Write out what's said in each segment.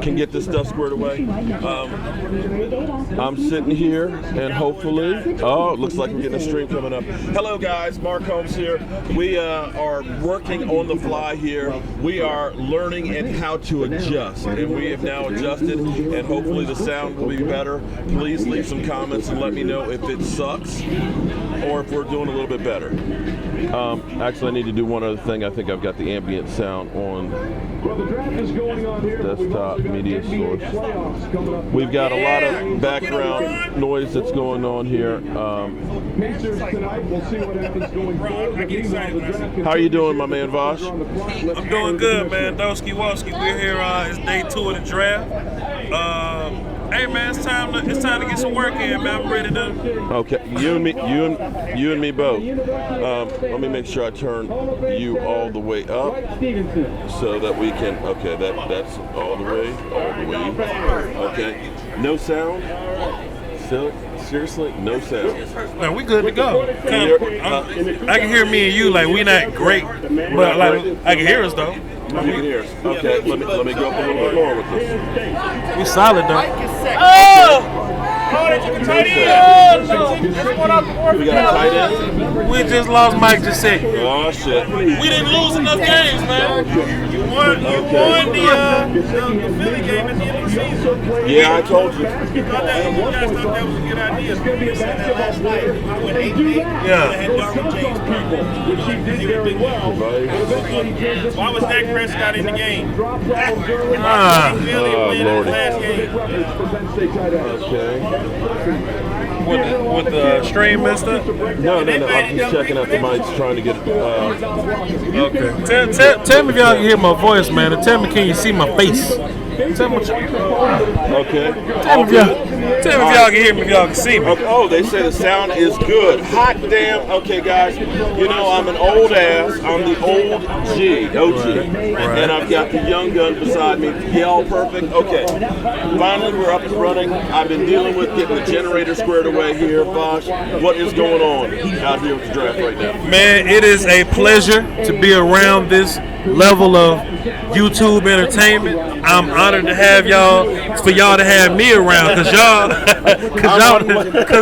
can get this stuff squared away. I'm sitting here, and hopefully, it looks like we're getting a stream coming up. Hello, guys. Mark Holmes here. We are working on the fly here. We are learning and how to adjust, and we have now adjusted, and hopefully the sound will be better. Please leave some comments and let me know if it sucks or if we're doing a little bit better. Actually, I need to do one other thing. I think I've got the ambient sound on desktop media source. We've got a lot of background noise that's going on here. How are you doing, my man Voch? I'm doing good, man. Doski Woski. We're here. It's day 2 of the draft. Hey man, it's time to get some work in, man. I'm ready to. Okay, you and me both. Let me make sure I turn you all the way up so that we can. Okay, that's all the way. Okay, no sound. Still, seriously, no sound. Man, we good to go. I can hear me and you like we not great, but like I can hear us though. You can hear us. Okay, let me go up a little bit more with this. We solid though. We got a tight end. We just lost Mike just second. Oh shit. We didn't lose enough games, man. You won the Philly game at the end of the season. Yeah, I told you. You guys thought that was a good idea. Yeah. Why was Dak Prescott in the game? Lordy. Okay. With the stream messed up? No. I'm just checking out the mics, trying to get it. Okay. Tell me if y'all can hear my voice, man, and tell me can you see my face? Tell me what Okay. Tell me if y'all can hear me, if y'all can see me. Okay. Oh, they say the sound is good. Hot damn. Okay, guys. You know, I'm an old ass. I'm the OG. Right. And I've got the young gun beside me. Yeah, all perfect. Okay. Finally, we're up and running. I've been dealing with getting the generator squared away here. Voch, what is going on out here with the draft right now? Man, it is a pleasure to be around this level of YouTube entertainment. I'm honored to have y'all, for y'all to have me around, cause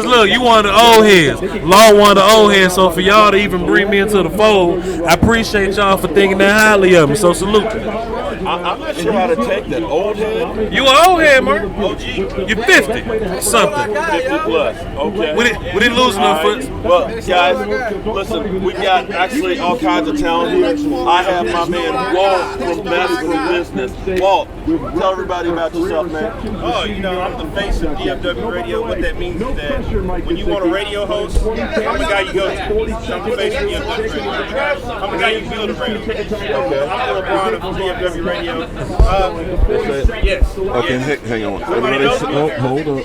look, you one of the old heads, Law one of the old heads, so for y'all to even bring me into the fold, I appreciate y'all for thinking that highly of me, so salute you. I'm not sure how to take that. Old head? You an old head, man. You're 50 something. 50 plus. Okay. We didn't lose enough foots. Well, guys, listen, we've got actually all kinds of talent here. I have my man Walt from Medical Business. Walt, tell everybody about yourself, man. Oh, you know, I'm the face of DFW Radio. What that means is that when you want a radio host, I'm the guy you go to. I'm the face of DFW Radio. I'm the guy you build a radio. Okay. I'm LeBron of DFW Radio. Yes. Okay, hang on. Hold up.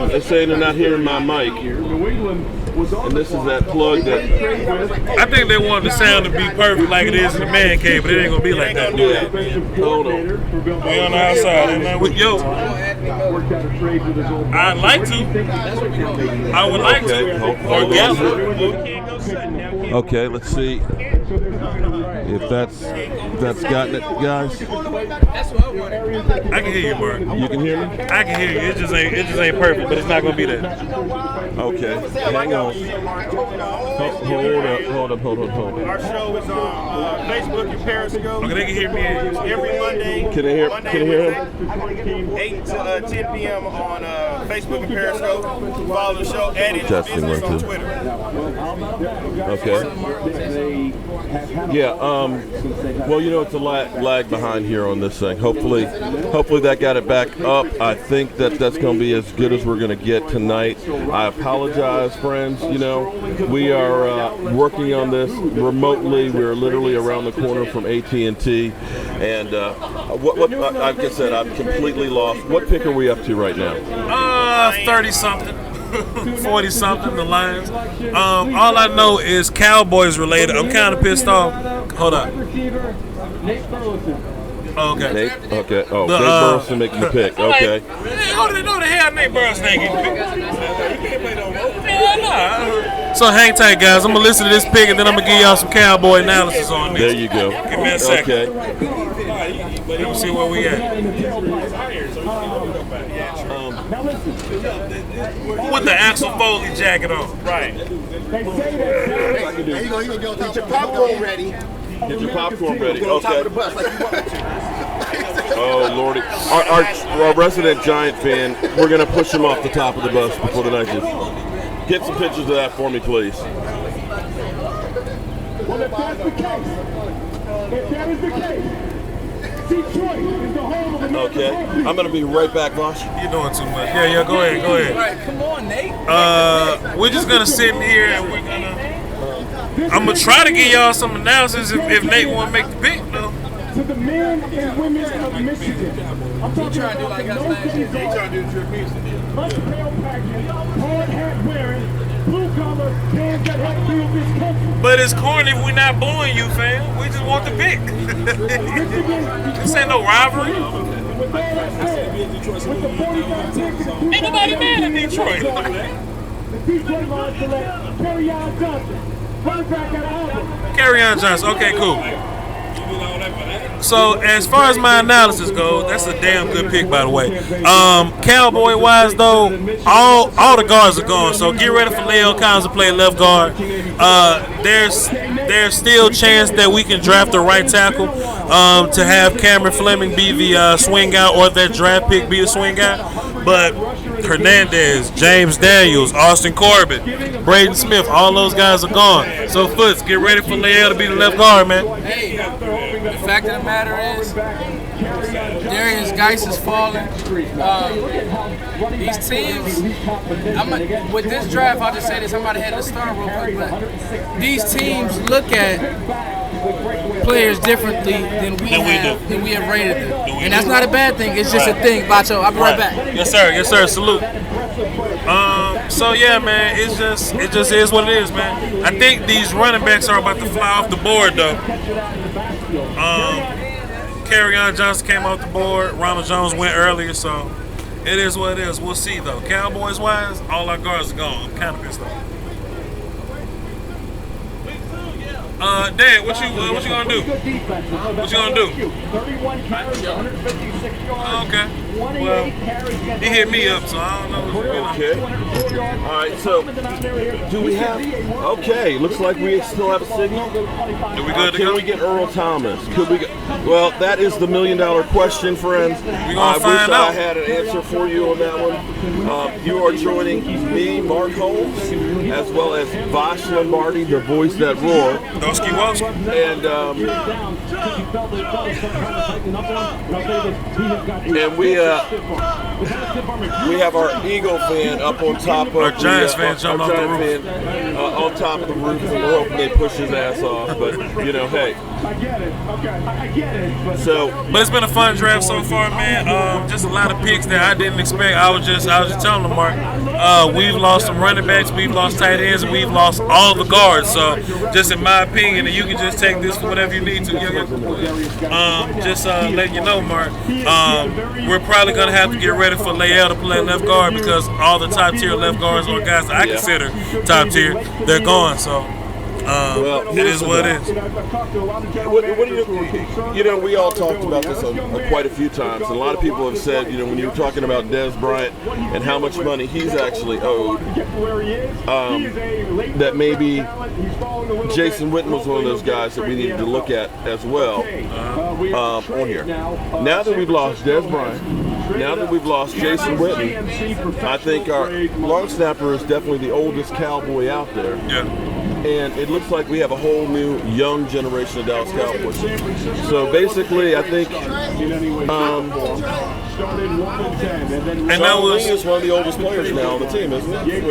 They're saying they're not hearing my mic. And this is that plug that... I think they want the sound to be perfect like it is in the man cave, but it ain't going to be like that. Yeah. Hold on. We on the outside. And with yo, I'd like to. I would like to. Or Okay, let's see if that's gotten it, guys. I can hear you, bro. You can hear me? I can hear you. It just ain't perfect, but it's not gonna be there. Okay, hang on. Hold up. Our show is on Facebook and Periscope. Okay, they can hear me. Every Monday. Can they hear him? 8 to 10 p.m. on Facebook and Periscope. Follow the show at It Testing Business one, on two. Twitter. Okay. Yeah. Well, you know, it's a lag behind here on this thing. Hopefully that got it back up. I think that's going to be as good as we're going to get tonight. I apologize, friends. You know, we are working on this remotely. We're literally around the corner from AT&T, and like I said, I'm completely lost. What pick are we up to right now? 30-something. 40-something, the Lions. All I know is Cowboys related. I'm kind of pissed off. Hold up. Oh, okay. Nate? Okay. Oh, The, Nate Burleson making the pick. Okay. How did know the hell Nate Burleson ain't getting picked? Yeah, so hang tight, guys. I'm going to listen to this pick, and then I'm going to give y'all some Cowboy analysis on this. There you go. Give me a second. Okay. Let me see where we at. With the Axel Foley jacket on. Right. He gonna get your popcorn ready. Get your popcorn ready. Top Okay. of the bus like you want to. Oh, Lordy. Our resident Giant fan, we're going to push him off the top of the bus before the night is. Get some pictures of that for me, please. Well, if that's the case, if that is the case, Detroit is the home of the Okay. I'm going to be right back, Voch. You're doing too much. Yeah, go ahead. Right, come on, Nate. We're just going to sit in here, and we're going to... I'm going to try to give y'all some analysis if Nate want to make the pick, though. To the men and women of Michigan. I'm talking about the no days off, lunch pail packing, hard hat wearing, blue collar, hands that help build this country. But it's corny if we're not booing you, fam. We just want the pick. This ain't no rivalry. With all that said, with the 45 picks, Ain't nobody mad in Detroit. the Detroit Lions select Kerryon Johnson, running back out of Auburn. Kerryon Johnson. Okay, cool. So as far as my analysis goes, that's a damn good pick, by the way. Cowboy wise though, all the guards are gone. So get ready for Leo Collins to play left guard. There's still a chance that we can draft the right tackle to have Cameron Fleming be the swing guy, or that draft pick be the swing guy. But Hernandez, James Daniels, Austin Corbett, Braden Smith, all those guys are gone. So Foots, get ready for Leo to be the left guard, man. Hey, the fact of the matter is, Darius Geis is falling. These teams, with this draft, I'll just say this, I'm about to head to start real quick, but these teams look at players differently than we have rated them. And that's not a bad thing, it's just a thing, Bacho. I'll be right back. Yes, sir, salute. So yeah, man, it just is what it is, man. I think these running backs are about to fly off the board, though. Kerryon Johnson came off the board. Ronald Jones went earlier, so it is what it is. We'll see, though. Cowboys wise, all our guards are gone. I'm kind of pissed off. Dan, what you gonna do? What you gonna do? 31 carries, 156 yards. Okay. Well, he hit me up, so I don't know. Okay. All right, so do we have... Okay, looks like we still have a signal. Do we good to Can go? we get Earl Thomas? Could we get... Well, that is the million-dollar question, friends. We gonna I wish find I out. had an answer for you on that one. You are joining me, Mark Holmes, as well as Voch Lombardi, the voice that roar. Doski Welch. And we have our Eagle fan up on top of Our Giants fan jumped off the roof. On top of the roof, and we're hoping they push his ass off. But hey. I get it. Okay, I get it. But it's been a fun draft so far, man. Just a lot of picks that I didn't expect. I was just telling them, Mark. We've lost some running backs, we've lost tight ends, and we've lost all the guards. So, just in my opinion, and you can just take this for whatever you need to. Letting you know, Mark. We're probably gonna have to get ready for Leal to play left guard because all the top tier left guards, or guys that I consider top tier, they're gone. So. It is what it is. What do you we all talked about this quite a few times, and a lot of people have said, when you were talking about Dez Bryant and how much money he's actually owed, that maybe Jason Witten was one of those guys that we needed to look at as well on here. Now that we've lost Dez Bryant, now that we've lost Jason Witten, I think our long snapper is definitely the oldest Cowboy out there. Yeah. And it looks like we have a whole new young generation of Dallas Cowboys. So basically, I think Sean Lee is one of the oldest players now on the team, isn't it?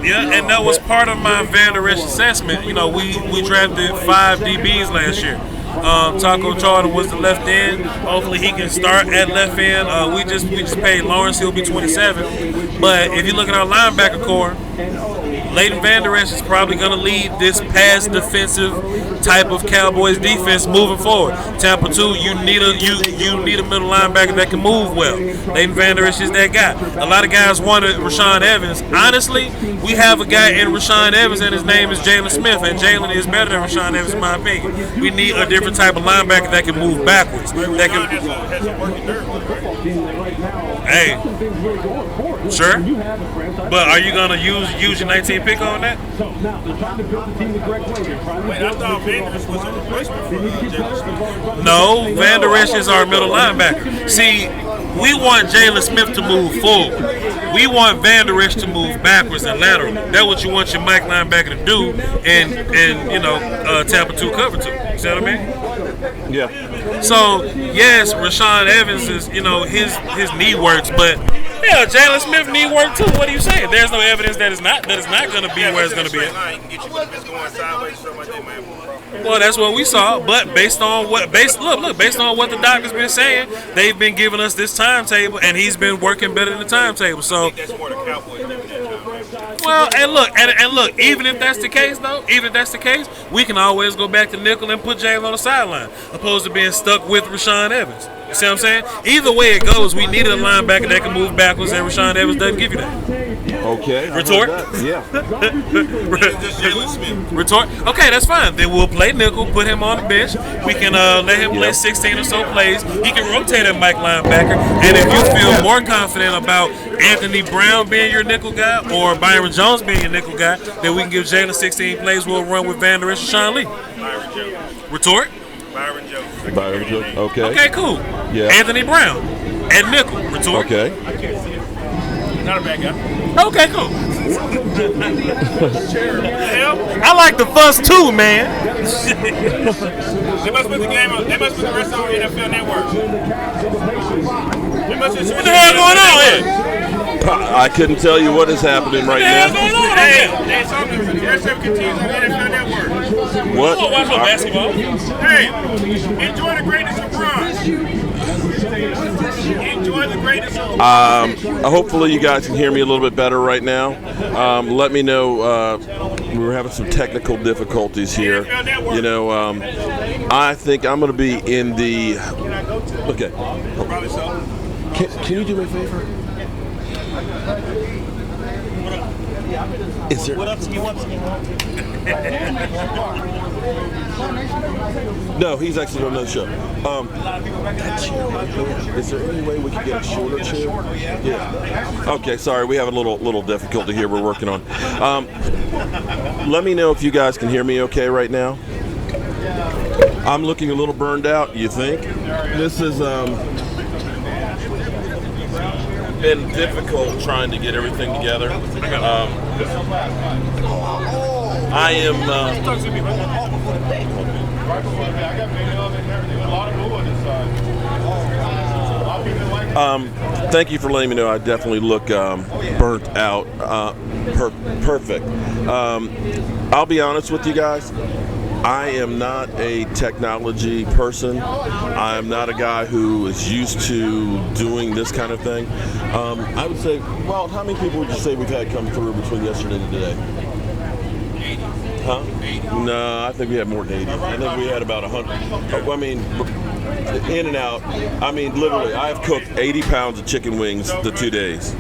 Yeah, and that was part of my Van Der Esch assessment. We drafted 5 DBs last year. Taco Charter was the left end. Hopefully he can start at left end. We just paid Lawrence. He'll be 27. But if you look at our linebacker core, Leighton Vander Esch is probably going to lead this pass defensive type of Cowboys defense moving forward. Tampa 2, you need a middle linebacker that can move well. Leighton Vander Esch is that guy. A lot of guys wanted Rashaan Evans. Honestly, we have a guy in Rashaan Evans, and his name is Jalen Smith, and Jalen is better than Rashaan Evans in my opinion. We need a different type of linebacker that can move backwards. That can. Hey, sure. But are you gonna use your 19 pick on that? Wait, I thought Vander Esch was a replacement for Jalen Smith. No, Vander Esch is our middle linebacker. See, we want Jalen Smith to move forward. We want Vander Esch to move backwards and lateral. That's what you want your Mike linebacker to do, and Tampa 2 cover 2. You see what I mean? Yeah. So yes, Rashaan Evans is his knee works, but yeah, Jalen Smith knee work too. What are you saying? There's no evidence that it's not going to be where it's going to be. Well, that's what we saw, but based on what the doctor's been saying, they've been giving us this timetable, and he's been working better than the timetable. So, well, and look, even if that's the case, we can always go back to nickel and put Jalen on the sideline, opposed to being stuck with Rashaan Evans. You see what I'm saying? Either way it goes, we needed a linebacker that can move backwards, and Rashaan Evans doesn't give you that. Okay. Retort? Yeah. Retort? Okay, that's fine. Then we'll play nickel, put him on the bench. We can let him play 16 or so plays. He can rotate at Mike linebacker. And if you feel more confident about Anthony Brown being your nickel guy or Byron Jones being your nickel guy, then we can give Jalen 16 plays. We'll run with Vander Esch and Sean Lee. Retort? Byron Jones. Okay. Okay, cool. Yeah. Anthony Brown at nickel. Retort? Okay. Not a bad guy. Okay, cool. I like the fuss too, man. They must put the game on. They must put the rest on NFL Network. What the hell going on here? I couldn't tell you what is happening right now. Hey, something for the rest of it continues on NFL Network. What? Oh, watch my basketball. Hey, enjoy the greatness of bronze. Enjoy the greatness of Hopefully you guys can hear me a little bit better right now. Let me know. We're having some technical difficulties here. You know, I think I'm going to be in the. Okay. Probably so. Can you do me a favor? Is there? What else do you want? No, he's actually on another show. That chair, is there any way we could get a shorter chair? Yeah. Okay, sorry, we have a little difficulty here we're working on. Let me know if you guys can hear me okay right now. I'm looking a little burned out, you think? This is been difficult trying to get everything together. I am thank you for letting me know. I definitely look burnt out. Perfect. I'll be honest with you guys. I am not a technology person. I'm not a guy who is used to doing this kind of thing. I would say, well, how many people would you say we've had come through between yesterday and today? 80. Huh? 80. No, I think we had more than 80. I think we had about 100. I mean, in and out. I mean, literally, I've cooked 80 pounds of chicken wings the 2 days.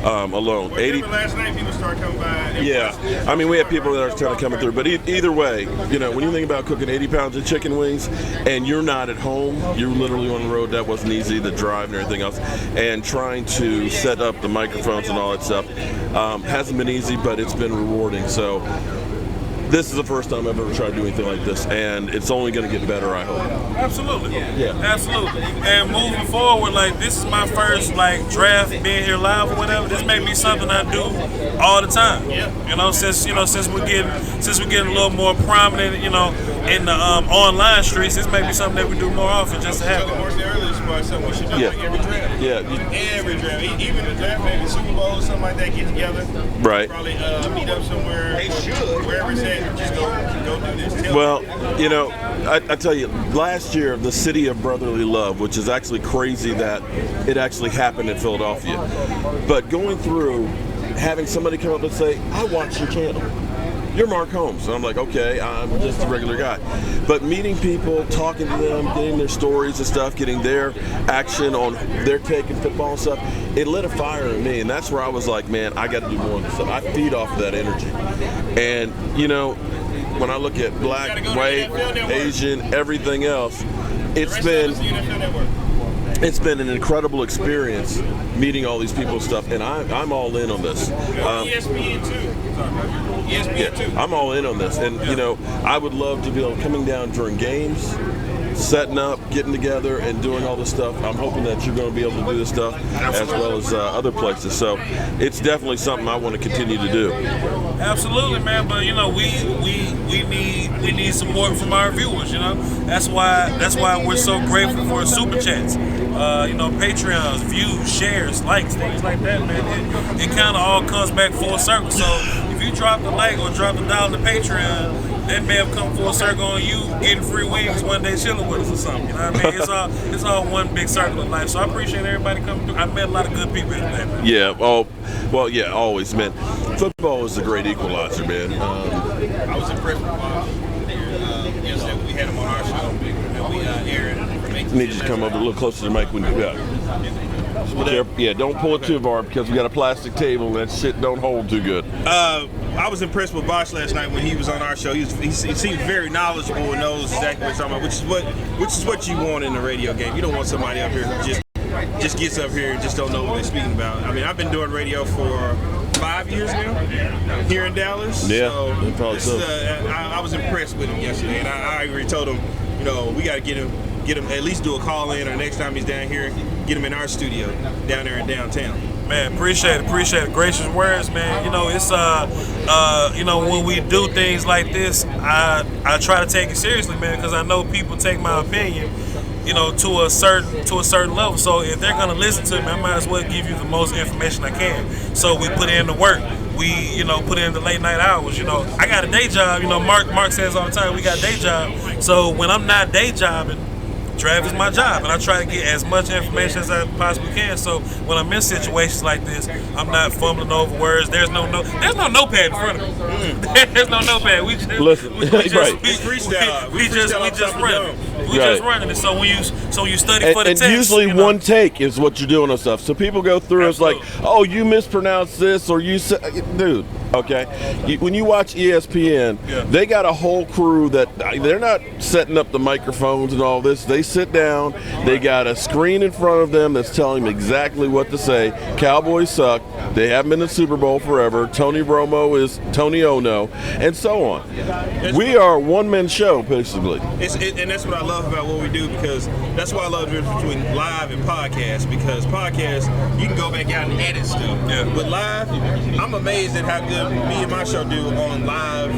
Alone. 80. Last night people started coming by. Yeah, I mean we have people that are kind of coming through, but either way, you know, when you think about cooking 80 pounds of chicken wings and you're not at home, you're literally on the road. That wasn't easy, the drive and everything else, and trying to set up the microphones and all that stuff hasn't been easy, but it's been rewarding. So this is the first time I've ever tried to do anything like this, and it's only going to get better, I hope. Absolutely. Yeah. Absolutely. And moving forward, like, this is my first, like, draft being here live or whatever. This may be something I do all the time. Yeah. You know, since we're getting a little more prominent, you know, in the online streets, this may be something that we do more often just to have it. Something we should do like every draft. Yeah. Every draft. Even the draft, maybe Super Bowl or something like that, get together. Right. Probably meet up somewhere. They should. Wherever it's at, just go do this. Well, you know, I tell you, last year, the City of Brotherly Love, which is actually crazy that it actually happened in Philadelphia. But going through having somebody come up and say, I watch your channel. You're Mark Holmes. And I'm like, okay, I'm just a regular guy. But meeting people, talking to them, getting their stories and stuff, getting their action on their take in football and stuff, it lit a fire in me. And that's where I was like, man, I got to do more of this stuff. I feed off of that energy. And, you know, when I look at black, white, Asian, everything else, it's been an incredible experience meeting all these people and stuff, and I'm all in on this. ESPN too. ESPN too. I'm all in on this, and you know, I would love to be able coming down during games, setting up, getting together, and doing all this stuff. I'm hoping that you're going to be able to do this stuff as well as other places. So it's definitely something I want to continue to do. Absolutely, man. But you know, we need support from our viewers. You know, that's why we're so grateful for super chats. You know, Patreons, views, shares, likes, things like that, man. It kind of all comes back full circle. So if you drop the like or drop the $1 to Patreon, that may have come full circle on you getting free wings one day chilling with us or something. You know what I mean? It's all one big circle of life. So I appreciate everybody coming through. I met a lot of good people today, man. Yeah. Well, yeah, always, man. Football is a great equalizer, man. I was impressed with yesterday when we had him on our show. And we aired from 8 to 10. You need to come up a little closer to the mic when you yeah, don't pull it too far because we got a plastic table and that shit don't hold too good. I was impressed with Voch last night when he was on our show. He seemed very knowledgeable and knows exactly what he's talking about, which is what you want in a radio game. You don't want somebody up here who just gets up here and just don't know what they're speaking about. I mean, I've been doing radio for 5 years now here in Dallas. Yeah, so I was impressed with him yesterday, and I already told him, you know, we got to get him at least do a call in, or next time he's down here, get him in our studio down there in downtown. Man, appreciate it. Gracious words, man. You know, it's you know, when we do things like this, I try to take it seriously, man, because I know people take my opinion, you know, to a certain level. So if they're gonna listen to me, I might as well give you the most information I can. So we put in the work. We, you know, put in the late night hours. You know, I got a day job. You know, Mark says all the time, we got a day job. So when I'm not day jobbing, draft is my job, and I try to get as much information as I possibly can. So when I'm in situations like this, I'm not fumbling over words. There's no notepad in front of me. There's no notepad. We just running it. So when you study for the test, and usually you know, one take is what you're doing on stuff. So people go through, absolutely. It's like, oh, you mispronounced this, or you said, dude. Okay, when you watch ESPN, they got a whole crew that they're not setting up the microphones and all this. They sit down, they got a screen in front of them that's telling them exactly what to say. Cowboys suck. They haven't been in the Super Bowl forever. Tony Romo is Tony Ono, and so on. We are a one-man show, basically. And that's what I love about what we do, because that's why I love the difference between live and podcast, because podcast, you can go back out and edit stuff. Yeah. But live, I'm amazed at how good me and my show do on live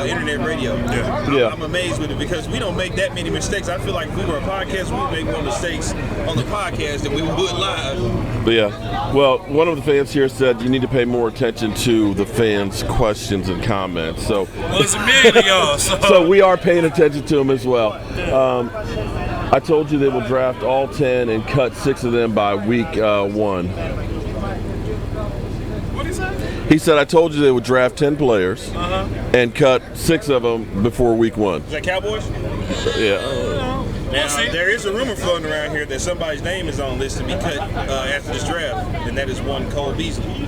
internet radio. I'm amazed with it, because we don't make that many mistakes. I feel like if we were a podcast, we would make more mistakes on the podcast than we would live. But yeah, well, one of the fans here said you need to pay more attention to the fans' questions and comments. So, well, it's a million of y'all. So we are paying attention to them as well. I told you they will draft all 10 and cut 6 of them by week 1. What did he say? He said, I told you they would draft 10 players and cut 6 of them before week 1. Is that Cowboys? Yeah. Now, there is a rumor floating around here that somebody's name is on this to be cut after this draft, and that is one Cole Beasley.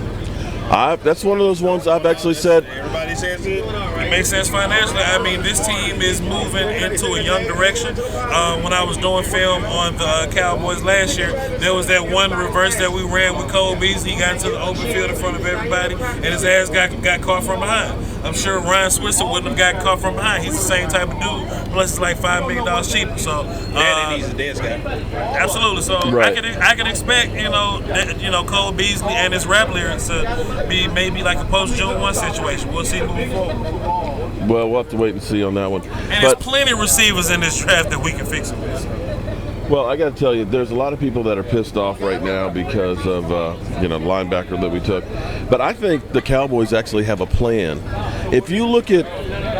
That's one of those ones I've actually said. Everybody says it. It makes sense financially. I mean, this team is moving into a young direction. When I was doing film on the Cowboys last year, there was that one reverse that we ran with Cole Beasley. He got into the open field in front of everybody, and his ass got caught from behind. I'm sure Ryan Switzer wouldn't have got caught from behind. He's the same type of dude, plus it's like $5 million cheaper. So he's a dance guy. Absolutely. So right. I can expect Cole Beasley and his rap lyrics to be maybe like a post June 1 situation. We'll see moving forward. Well, we'll have to wait and see on that one. And there's plenty of receivers in this draft that we can fix them with. Well, I got to tell you, there's a lot of people that are pissed off right now because of the linebacker that we took. But I think the Cowboys actually have a plan. If you look at,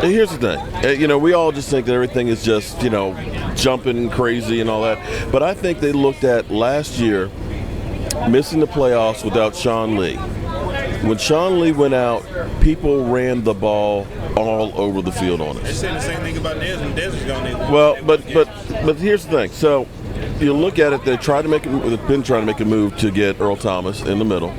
here's the thing, we all just think that everything is just, jumping crazy and all that. But I think they looked at last year missing the playoffs without Sean Lee. when Sean Lee went out, people ran the ball all over the field on They're us. saying the same thing about Dez when Dez was gone. Well, but here's the thing. So you look at it. They've been trying to make a move to get Earl Thomas in the middle.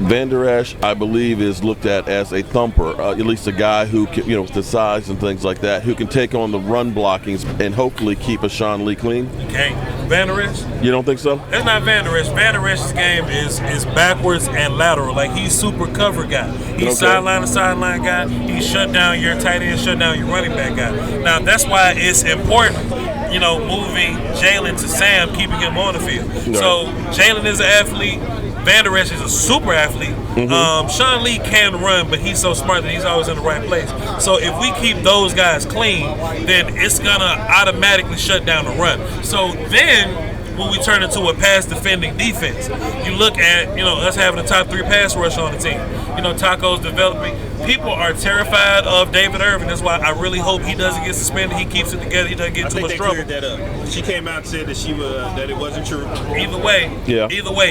Van Der Esch, I believe, is looked at as a thumper, at least a guy who can, with the size and things like that, who can take on the run blockings and hopefully keep a Sean Lee clean. Okay, Van Der Esch? You don't think so? That's not Van Der Esch. Van Der Esch's game is backwards and lateral. Like, he's super cover guy. He's sideline to sideline guy. He shut down your tight end, shut down your running back guy. Now, that's why it's important, moving Jalen to Sam, keeping him on the field. Right. So, Jalen is an athlete. Van Der Esch is a super athlete. Sean Lee can run, but he's so smart that he's always in the right place. So if we keep those guys clean, then it's going to automatically shut down the run. So then when we turn into a pass defending defense, you look at, us having a top 3 pass rush on the team. Taco's developing. People are terrified of David Irving. That's why I really hope he doesn't get suspended. He keeps it together. He doesn't get too much trouble. I think they cleared that up. She came out and said that that it wasn't true. Either way,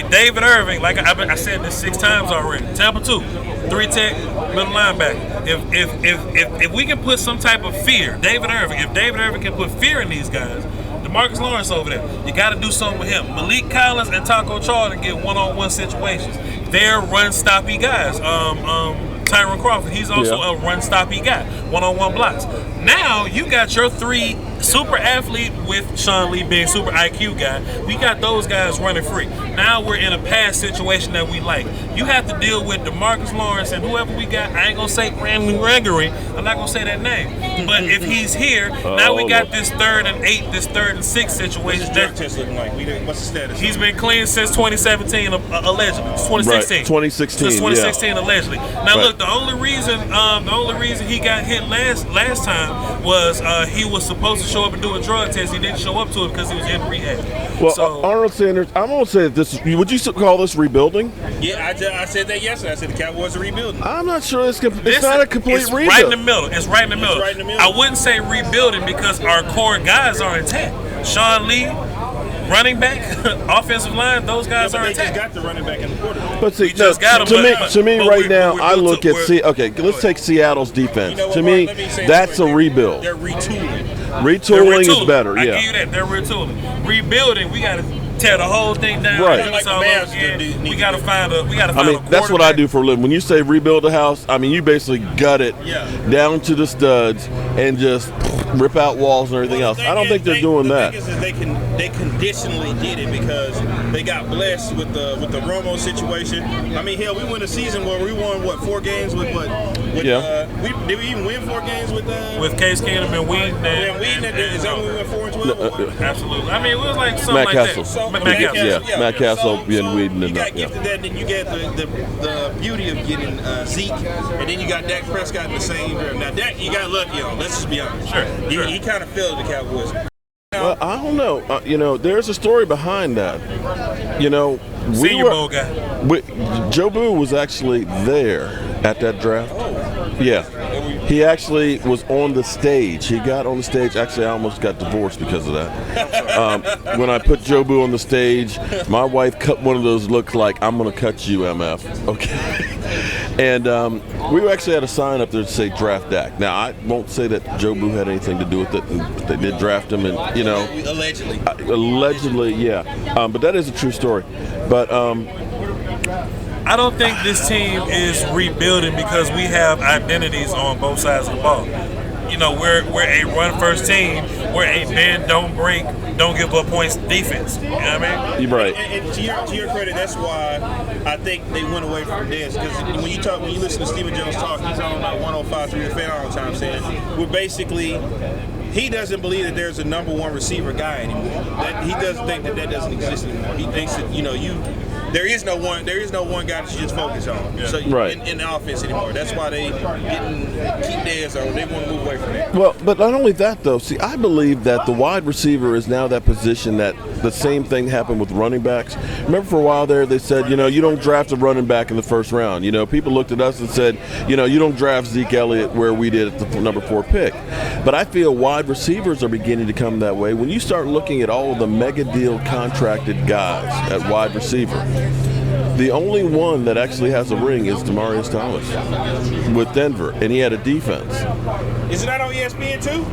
David Irving, like I said this 6 times already. Tampa 2, 3 tech, middle linebacker. If we can put some type of fear, if David Irving can put fear in these guys, DeMarcus Lawrence over there, you got to do something with him. Malik Collins and Taco Charlton get one-on-one situations. They're run-stoppy guys. Tyron Crawford, he's also a run-stoppy guy, one-on-one blocks. Now you got your 3 super athlete with Sean Lee being super IQ guy. We got those guys running free. Now we're in a pass situation that we like. You have to deal with DeMarcus Lawrence and whoever we got. I ain't gonna say Brandon Gregory. I'm not gonna say that name. But if he's here, now we got this 3rd and 8, this 3rd and 6 situation. What's his drug test looking like? What's the status? He's been clean since 2017, allegedly. 2016. Right, 2016. 2016, allegedly. Now look, the only reason he got hit last time was he was supposed to show up and do a drug test. He didn't show up to it because he was in rehab. Well, so, Arnold Sanders, I'm going to say that would you call this rebuilding? Yeah, I said that yesterday. I said the Cowboys are rebuilding. I'm not sure it's not a complete rebuild. Right in the middle. It's right in the middle. I wouldn't say rebuilding because our core guys are intact. Sean Lee, running back, offensive line, those guys are intact. They just got the running back and the quarterback. But see, we just got him, to me right now, I look at let's take Seattle's defense. To me, that's a rebuild. They're retooling. Retooling is better. I give you that. They're retooling. Rebuilding, we got to tear the whole thing down. Right. We got to find a that's what I do for a living. When you say rebuild a house, you basically gut it down to the studs and just rip out walls and everything else. I don't think they're doing that. The thing is they conditionally did it because they got blessed with the Romo situation. Hell, we won a season where we won 4 games with what? Did we even win 4 games with Case Keenum and Wheaton? Is that when we went 4-12? Absolutely. It was like something Matt like Castle. that. So, Matt Castle and Wheaton. You got gifted that, and then you get the beauty of getting Zeke, and then you got Dak Prescott in the same draft. Now, Dak, you got lucky on. Let's just be honest. Sure. He kind of failed the Cowboys. Well, I don't know. There's a story behind that. Senior Bowl guy. Jobu was actually there at that draft. Yeah. He actually was on the stage. He got on the stage. Actually, I almost got divorced because of that. When I put Jobu on the stage, my wife cut one of those looks like, I'm going to cut you, MF. Okay. And we actually had a sign up there to say draft Dak. Now, I won't say that Jobu had anything to do with it. They did draft him, and, Allegedly. Allegedly, yeah. But that is a true story. But I don't think this team is rebuilding because we have identities on both sides of the ball. We're a run-first team. We're a bend, don't break, don't give up points defense. You know what I mean? You're right. And to your credit, that's why I think they went away from this. Because when you listen to Stephen Jones talk, he's on like 105 through the fan all the time saying we're basically. He doesn't believe that there's a number 1 receiver guy anymore. That he doesn't think that doesn't exist anymore. He thinks that there is no one guy that you just focus on. Yeah. So in the offense anymore. That's why they keep theirs or they want to move away from that. Well, but not only that though. See, I believe that the wide receiver is now that position that the same thing happened with running backs. Remember for a while there they said, you don't draft a running back in the first round. People looked at us and said, you don't draft Zeke Elliott where we did at the number 4 pick. But I feel wide receivers are beginning to come that way. When you start looking at all of the mega deal contracted guys at wide receiver, The only one that actually has a ring is Demaryius Thomas with Denver, and he had a defense. Is it not on ESPN too?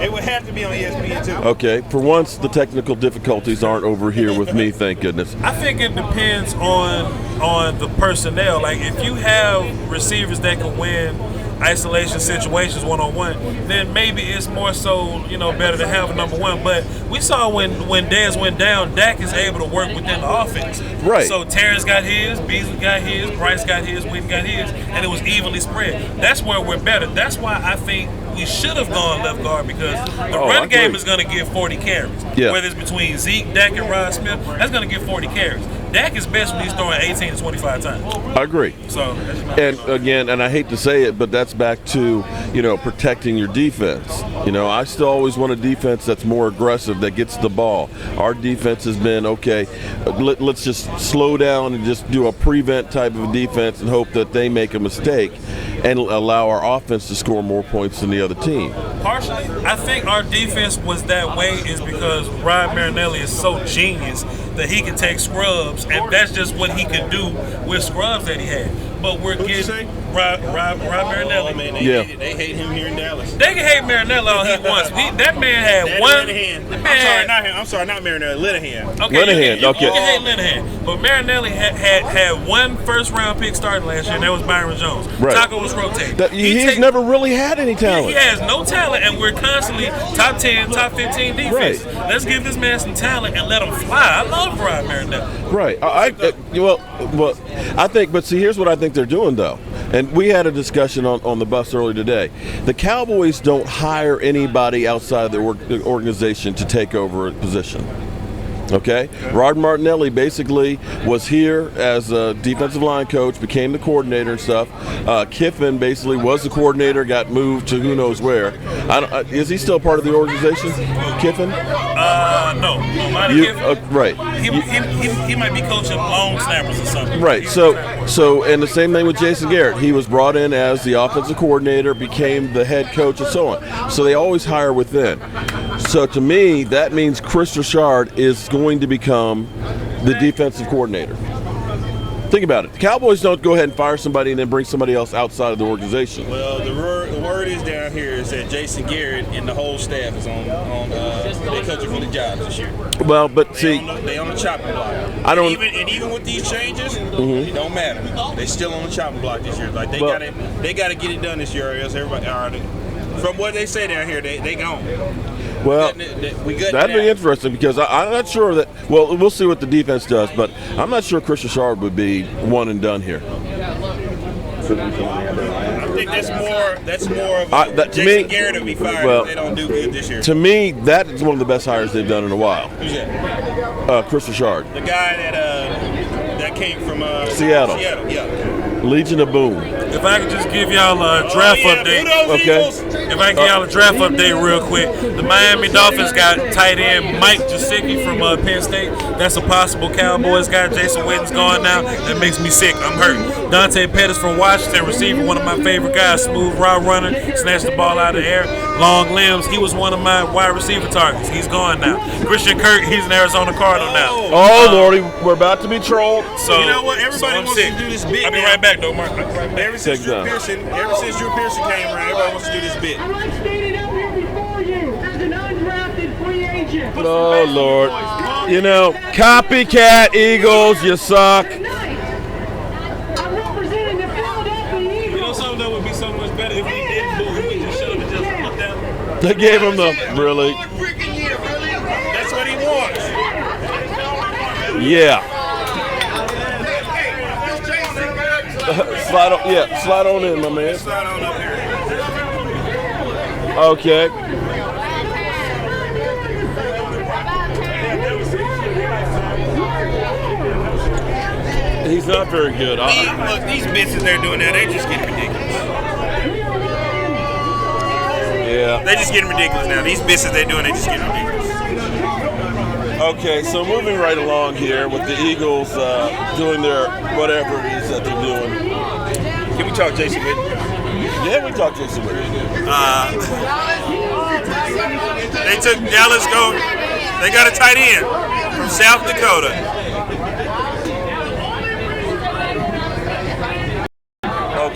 It would have to be on ESPN too. Okay, for once, the technical difficulties aren't over here with me, thank goodness. I think it depends on the personnel. Like if you have receivers that can win isolation situations one-on-one, then maybe it's more so, better to have a number one. But we saw when Dez went down, Dak is able to work within the offense. Right. So Terrence got his, Beasley got his, Bryce got his, Witten got his, and it was evenly spread. That's where we're better. That's why I think we should have gone left guard, because the run game is going to get 40 carries. Yeah. Whether it's between Zeke, Dak, and Rod Smith, that's going to get 40 carries. Dak is best when he's throwing 18 to 25 times. I agree. So, and again, and I hate to say it, but that's back to, protecting your defense. I still always want a defense that's more aggressive, that gets the ball. Our defense has been, okay, let's just slow down and just do a prevent type of defense and hope that they make a mistake and allow our offense to score more points than the other team. Partially, I think our defense was that way is because Rod Marinelli is so genius that he can take scrubs, and that's just what he could do with scrubs that he had. But we're getting Rod Marinelli. Oh, man, they hate him here in Dallas. They can hate Marinelli all he wants. That man had one. Linehan. I'm sorry, not Marinelli. Linehan. Okay, Linehan. You can hate Linehan, but Marinelli had one first-round pick starting last year, and that was Byron Jones. Right. Taco was rotating. He's never really had any talent. He has no talent, and we're constantly top 10, top 15 defense. Right. Let's give this man some talent and let him fly. I love Rod Marinelli. Right. I think, but see, here's what I think they're doing, though. And we had a discussion on the bus earlier today. The Cowboys don't hire anybody outside of the organization to take over a position. Okay? Rod Martinelli basically was here as a defensive line coach, became the coordinator and stuff. Kiffin basically was the coordinator, got moved to who knows where. Is he still part of the organization, Kiffin? No. Right. He might be coaching long snappers or something. Right. So, and the same thing with Jason Garrett. He was brought in as the offensive coordinator, became the head coach, and so on. So they always hire within. So to me, that means Chris Richard is going to become the defensive coordinator. Think about it. The Cowboys don't go ahead and fire somebody and then bring somebody else outside of the organization. Well, the word is down here is that Jason Garrett and the whole staff is on they coaching for the jobs this year. Well, but they on the chopping block. Even with these changes, it don't matter. They still on the chopping block this year. Like they got to get it done this year, or else everybody. From what they say down here, they gone. Well, that'd be interesting because I'm not sure that. Well, we'll see what the defense does, but I'm not sure Chris Richard would be one and done here. I think that's more of Jason Garrett will be fired if they don't do good this year. To me, that is one of the best hires they've done in a while. Who's that? Chris Richard. The guy that came from Seattle. Yeah. Legion of Boom. If I could just give y'all a draft update. Okay. If I can give y'all a draft update real quick. The Miami Dolphins got tight end Mike Gesicki from Penn State. That's a possible Cowboys guy. Jason Witten's gone now. That makes me sick. I'm hurt. Dante Pettis from Washington, receiver, one of my favorite guys. Smooth route runner. Snatched the ball out of the air. Long limbs. He was one of my wide receiver targets. He's gone now. Christian Kirk, he's an Arizona Cardinal now. Oh, Lordy, we're about to be trolled. So you know what? Everybody wants to do this bit. I'll be right back, though, Mark. Ever since Drew Pearson came around, everybody wants to do this bit. I'm standing up here before you as an undrafted free agent. Oh, Lord. Copycat Eagles, you suck. I'm representing the Philadelphia Eagles. You know something that would be so much better if we didn't do it. We just shut up and just looked down. They gave him the really. That's what he wants. Yeah. Slide on in, my man. Slide on up here. Okay. He's not very good. Look, these bits that they're doing now, they just getting ridiculous. Yeah. They just getting ridiculous now. These bits that they're doing, they just getting ridiculous. Okay, so moving right along here with the Eagles doing their whatever it is that they're doing. Can we talk Jason Witten? Yeah, we talk Jason Witten. They took Dallas They got a tight end from South Dakota.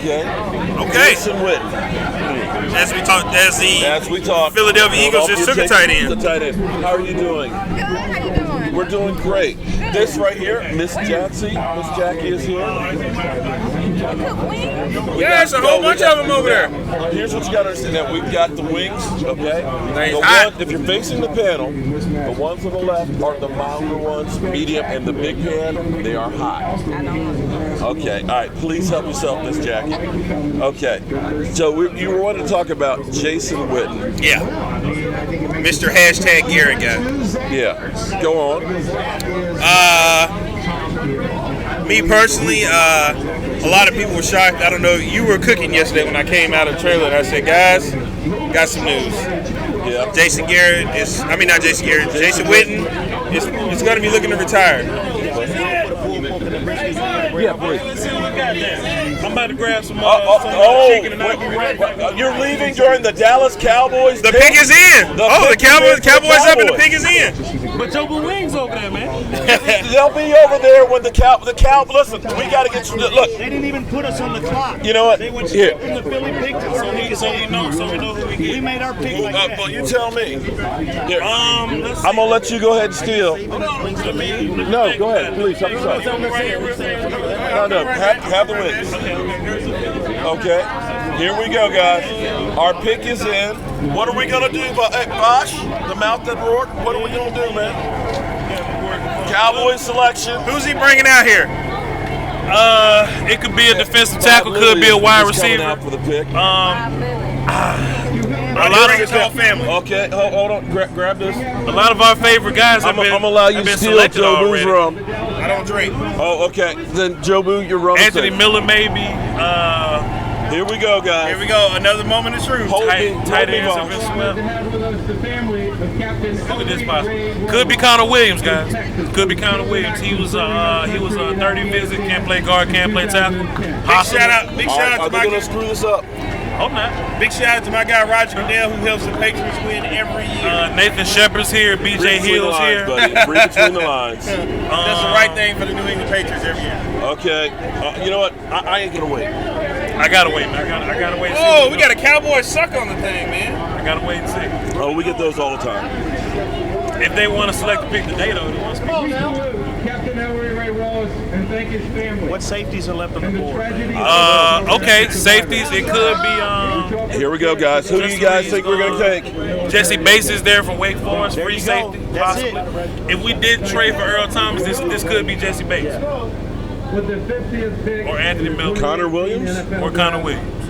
Okay. Jason Witten. As we talk, Philadelphia Eagles just took a tight end. How are you doing? Good. How you doing? We're doing great. This right here, Miss Jackie is here. Yeah, there's a whole bunch of them over there. Here's what you got to understand: that we've got the wings. Okay. If you're facing the panel, the ones on the left are the milder ones, medium, and the big pan. They are hot. Okay. All right. Please help yourself, Miss Jackie. Okay. So you were wanting to talk about Jason Witten. Yeah. Mr. Hashtag Garrett guy. Yeah. Go on. Me personally, a lot of people were shocked. I don't know. You were cooking yesterday when I came out of the trailer, and I said, guys, got some news. Yeah. Jason Witten is going to be looking to retire. Yeah, please. I'm about to grab some chicken and I'll be right back. You're leaving during the Dallas Cowboys. The pick is in. The Cowboys up and the pick is in. But Jobu Wings over there, man. They'll be over there when the cow. Listen, we got to get you. Look, They didn't even put us on the clock. you know what? They went Here. straight from the Philly picked us. So we know who we get. We made our pick like that. Well, you tell me. Here. I'm gonna let you go ahead and steal. No, go ahead, please. Help yourself. No, have the wings. Okay, here we go, guys. Our pick is in. What are we gonna do? Hey, Bosch, the mouth that roared. What are we gonna do, man? Cowboys selection. Who's he bringing out here? It could be a defensive tackle, could be a wide receiver. Out for the pick. A lot of his whole family. Okay, hold on. Grab this. A lot of our favorite guys have I'm been, gonna allow you have to been steal selected Jobu's already. rum. I don't drink. Oh, okay. Then Jobu, your rum. Anthony Miller, maybe. Here we go, guys. Here we go. Another moment of truth. Tight ends have been swept. Look at this possible. Could be Connor Williams, guys. Could be Connor Williams. He was a 30 visit. Can't play guard. Can't play tackle. Big shout out Are to they my gonna screw this up? Hope not. Big shout out to my guy Roger Goodell, who helps the Patriots win every year. Nathan Shepard's here. BJ Hill's here. Read between the lines. That's the right thing for the New England Patriots every year. Okay. You know what? I ain't gonna wait. I gotta wait, man. I gotta wait and see. Oh, we got a Cowboy suck on the thing, man. I gotta wait and see. Oh, we get those all the time. If they want to select the pick today, though, they want to speak. Captain Elroy Ray Wallace and thank his family. What safeties are left on the board? Okay, safeties. It could be Here we go, guys. Who do you guys think we're gonna take? Jesse Bates is there from Wake Forest, free you go. safety, That's possibly. If we did trade for Earl Thomas, this could be Jesse Bates With the 50th pick or Anthony Miller Connor Williams? or Connor Williams.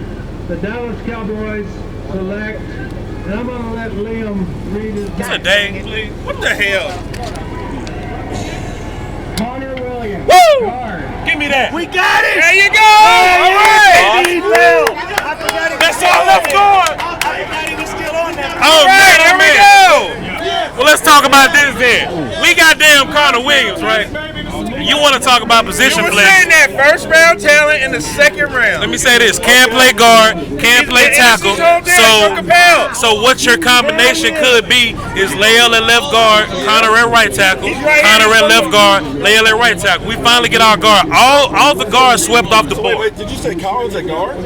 The Dallas Cowboys select, and I'm going to let Liam read his What's a day, please? What the hell? Connor Williams. Woo! Guard. Give me that. We got it! There you go! All right! That's all left guard. I forgot he was still on that. Oh man, There we man. go! Well, let's talk about this then. We got damn Connor Williams, right? You want to talk about position You were play? saying that first round talent in the second round. Let me say this: can't play guard, can't play tackle. So what your combination could be is Lael at left guard, Connor at right tackle, Connor at left guard, Lael at right tackle. We finally get our guard. All the guards swept off the board. Wait, did you say Collins at guard?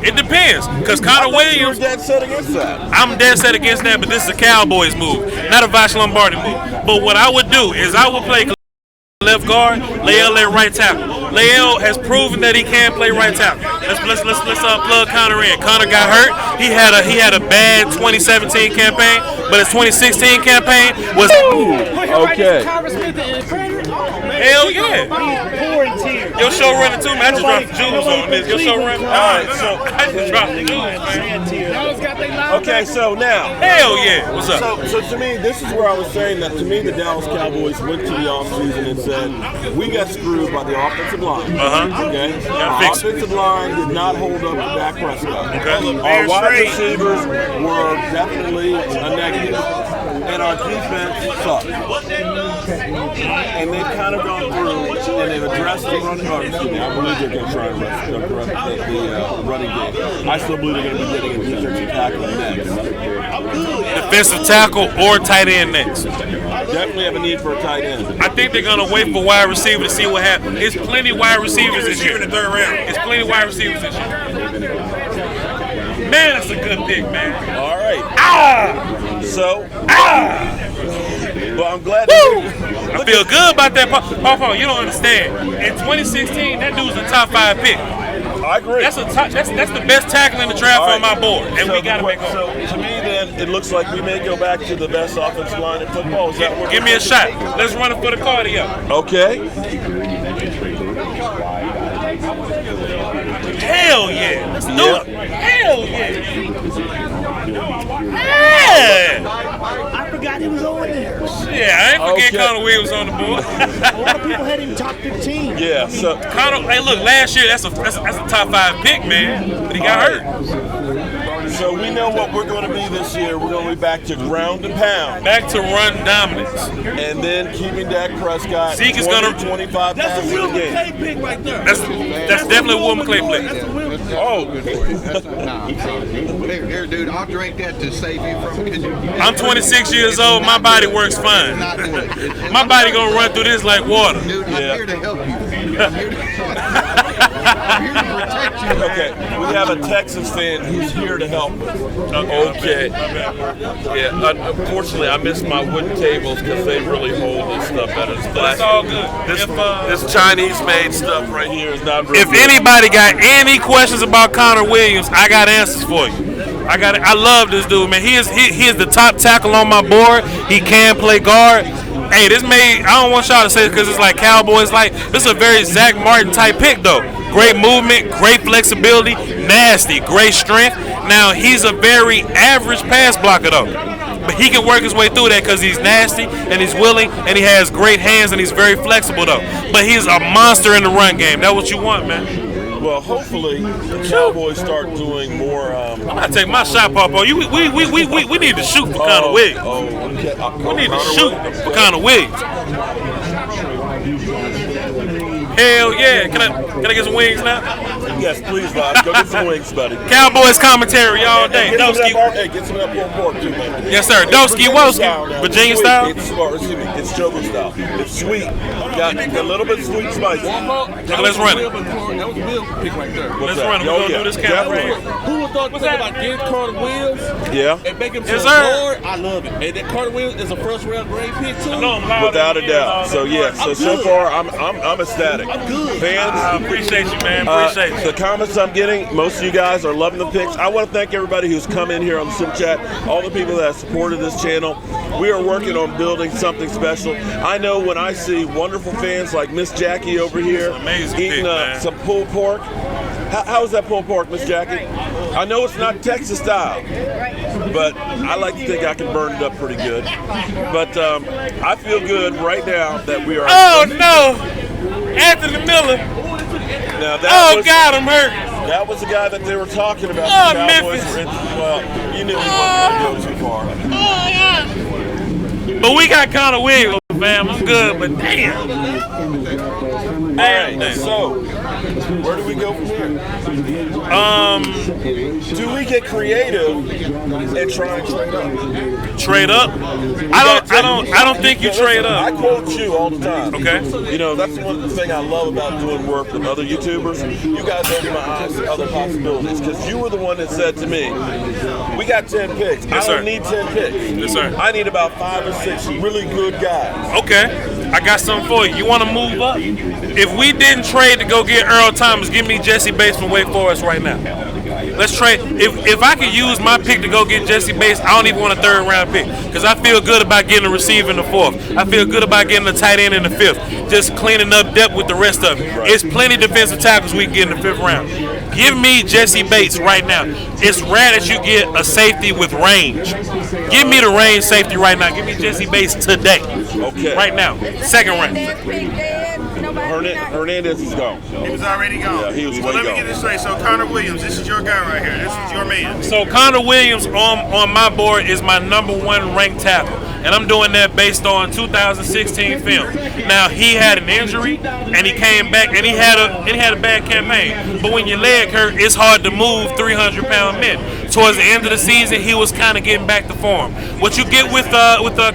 It depends, because Connor Williams, You're dead set against that. I'm dead set against that, but this is a Cowboys move, not a Voch Lombardi move. But what I would do is I would play left guard, Lael at right tackle. Lael has proven that he can play right tackle. Let's plug Connor in. Connor got hurt. He had a bad 2017 campaign, but his 2016 campaign was Okay. hell yeah. Your show running too, man. I just dropped the jewels on this. Your show running. All right, so I just dropped the jewels, man. Okay, so now. Hell yeah. What's up? So to me, this is where I was saying that to me the Dallas Cowboys went to the offseason and said, we got screwed by the offensive line. Okay? Our fix it. offensive line did not hold up to Dak Prescott. Okay. Our wide receivers were definitely a negative. And our defense sucked. And they've kind of gone through and they've addressed the running game. Excuse me, I believe they're going to try and address the running game. I still believe they're going to be getting into defensive tackle next. defensive tackle or tight end next. Definitely have a need for a tight end. I think they're gonna wait for wide receiver to see what happens. It's plenty wide receivers this year. In the third round. It's plenty wide receivers this year. Man, that's a good pick, man. All right. So, well, I'm glad. I feel good about that. Paul, you don't understand. In 2016, that dude's a top 5 pick. I agree. That's the best tackle in the draft on my board, and so we got to make So to me, then it looks like we may go back to the best offensive line in football. Is that what Give me a shot. Let's run it for the cardio. Okay. Hell yeah. Let's do it. Hell yeah. I forgot he was over there. Yeah, I ain't forget Connor Williams on the board. A lot of people had him top 15. Yeah. So Connor, hey, look, last year that's a top 5 pick, man, but he got hurt. So we know what we're going to be this year. We're going to be back to ground and pound. Back to run dominance. And then keeping Dak Prescott Zeke is gonna 25 passes a game. pick right there. That's definitely a Will McClay pick. Oh. Here, dude, I'll drink that to save you from. I'm 26 years old. My body works fine. My body gonna run through this like water. Dude, I'm here to help you. I'm here to protect you. Okay, we have a Texas fan who's here to help us. Okay. Yeah, unfortunately, I missed my wooden tables because they really hold this stuff better. That's all good. This Chinese-made stuff right here is not very If good. anybody got any questions about Connor Williams, I got answers for you. I love this dude, man. He is the top tackle on my board. He can play guard. Hey, I don't want y'all to say it because it's like Cowboys. Like, this is a very Zach Martin type pick, though. Great movement, great flexibility, nasty, great strength. Now, he's a very average pass blocker, though. But he can work his way through that because he's nasty and he's willing and he has great hands and he's very flexible, though. But he's a monster in the run game. That's what you want, man. Well, hopefully the Cowboys start doing more. I take my shot, Papa. We need to shoot for Connor Williams. Okay. We need to shoot for Connor Williams. Hell yeah! Can I get some wings now? Yes, please, Bob. Go get some wings, buddy. Cowboys commentary all day. Get some of Doski. that, hey, get some of that pulled pork too, man. Yes, sir. Doski Woski. Virginia style. It's Jobu style. It's sweet. Got a little bit sweet and spicy. Let's run it. That was Will pick right there. Let's run it. We're gonna do this count right here. Who would thought about getting Carter Williams Yeah. and make him Yes, to sir. a guard? I love it. And that Carter Williams is a first round grade pick too. No, I'm loud. Without a doubt. So yeah. So far I'm ecstatic. Fans, I appreciate you, man. Appreciate you. the comments I'm getting, most of you guys are loving the picks. I want to thank everybody who's come in here on the Super Chat, all the people that have supported this channel. We are working on building something special. I know when I see wonderful fans like Miss Jackie over here amazing eating pick, man. some pulled pork. How is that pulled pork, Miss Jackie? I know it's not Texas style, but I like to think I can burn it up pretty good. But I feel good right now that we are. Oh no, Anthony Miller. Now that was, God, I'm hurt. That was the guy that they were talking about. Oh, The Cowboys Memphis. were in, well, you knew he wasn't going to go too far. But we got Connor Williams, fam. I'm good, but damn. All right, so where do we go from here? Do we get creative and try and trade up? Trade up? I don't think you trade I up. quote you all the time. Okay. You know, that's one thing I love about doing work with other YouTubers. You guys open my eyes to other possibilities because you were the one that said to me, we got 10 picks. Yes, I sir. don't need 10 picks. Yes, sir. I need about 5 or 6 really good guys. Okay. I got something for you. You want to move up? If we didn't trade to go get Earl Thomas, give me Jesse Bates from Wake Forest right now. Let's trade. If I could use my pick to go get Jesse Bates, I don't even want a 3rd round pick because I feel good about getting a receiver in the 4th. I feel good about getting a tight end in the 5th. Just cleaning up depth with the rest of it. It's plenty defensive tackles we can get in the 5th round. Give me Jesse Bates right now. It's rare that you get a safety with range. Give me the range safety right now. Give me Jesse Bates today. Okay. Right now. 2nd round. Hernandez is gone. He was already gone. Yeah, he was So way let me gone. get this straight. So Connor Williams, this is your guy right here. This is your man. So Connor Williams on my board is my #1 ranked tackle, and I'm doing that based on 2016 film. Now he had an injury, and he came back, and he had a bad campaign. But when your leg hurt, it's hard to move 300-pound men. towards the end of the season, he was kind of getting back to form. What you get with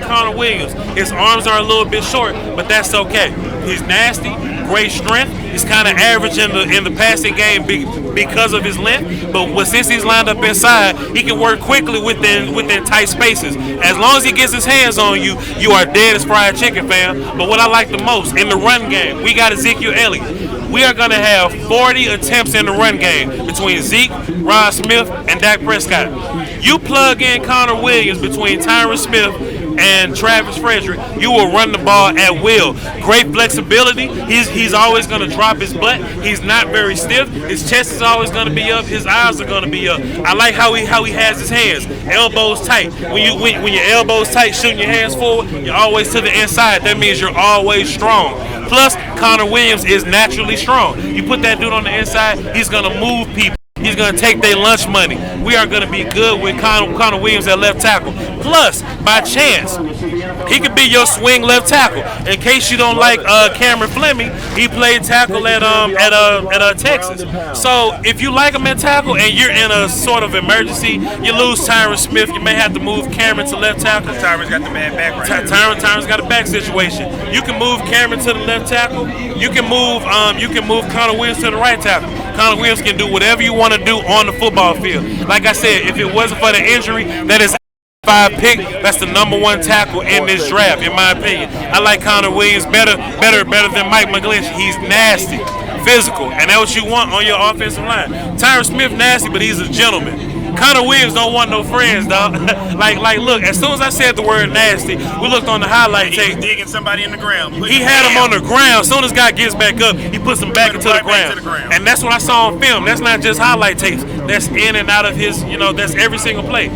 Connor Williams, his arms are a little bit short, but that's okay. He's nasty, great strength. He's kind of average in the passing game because of his length. But since he's lined up inside, he can work quickly within tight spaces. As long as he gets his hands on you, you are dead as fried chicken, fam. But what I like the most in the run game, we got Ezekiel Elliott. We are going to have 40 attempts in the run game between Zeke, Ron Smith, and Dak Prescott. You plug in Connor Williams between Tyron Smith and Travis Frederick, you will run the ball at will. Great flexibility. He's always going to drop his butt. He's not very stiff. His chest is always going to be up. His eyes are going to be up. I like how he has his hands. Elbows tight. When your elbows tight, shooting your hands forward, you're always to the inside. That means you're always strong. Plus, Connor Williams is naturally strong. You put that dude on the inside, he's going to move people. He's going to take their lunch money. We are going to be good with Connor Williams at left tackle. Plus, by chance, he could be your swing left tackle. In case you don't like Cameron Fleming, he played tackle at Texas. So if you like him at tackle and you're in a sort of emergency, you lose Tyron Smith, you may have to move Cameron to left tackle. Tyron's got the bad back right now. Tyron's got a back situation. You can move Cameron to the left tackle. You can move Connor Williams to the right tackle. Connor Williams can do whatever you want to do on the football field. Like I said, if it wasn't for the injury, that is 5 pick. That's the number 1 tackle in this draft, in my opinion. I like Connor Williams better than Mike McGlinchey. He's nasty, physical, and that's what you want on your offensive line. Tyron Smith nasty, but he's a gentleman. Connor Williams don't want no friends, dog. like, look, as soon as I said the word nasty, we looked on the highlight tape. He's digging somebody in the ground. He had him on the ground. As soon as guy gets back up, he puts him back into the ground. And that's what I saw on film. That's not just highlight tapes. That's in and out of his, that's every single play.